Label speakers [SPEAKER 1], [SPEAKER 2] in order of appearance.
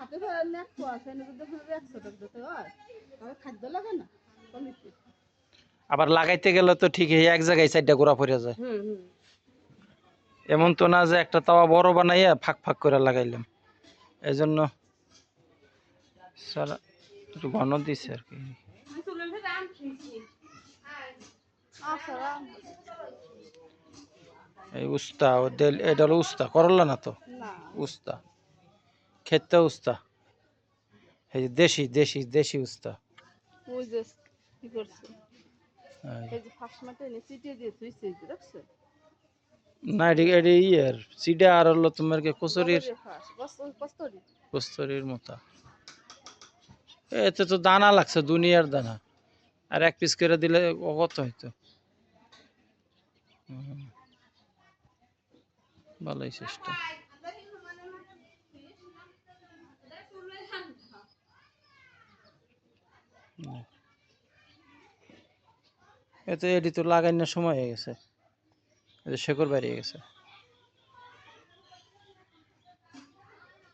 [SPEAKER 1] হাতে ধরে নেক পোয়াছে না যদি 100 টাকা দিতে হয় তবে খাদ্য লাগে না পলিসি
[SPEAKER 2] আবার লাগাইতে গেলে তো ঠিক এক জায়গায় চারটা গোড়া পড়ে যায় এমন তো না যে একটা তাওয়া বড় বানাইয়া ফাঁক ফাঁক করে লাগাইলাম এই জন্য সারা একটু ঘন দিছে আর কি এই উস্তা এটা হলো উস্তা করলা না তো উস্তা খেতে উস্তা এই যে দেশি দেশি দেশি উস্তা
[SPEAKER 1] ওই যে কি করছে
[SPEAKER 2] এই।
[SPEAKER 1] এই যে ফাঁস মাঠে এনে চিটিয়ে দিয়ে তুইছে দেখছো
[SPEAKER 2] না এটি ইয়ের সিডা আর হলো তোমার কি কচুরির
[SPEAKER 1] ফাঁস কস্তরি
[SPEAKER 2] কস্তুরির মতো এতে তো দানা লাগছে দুনিয়ার দানা আর এক পিস করে দিলে কত হইতো ভালোই সিস্টেম এতে এটি তো লাগানোর সময় হয়ে গেছে শেকড় বেরিয়ে গেছে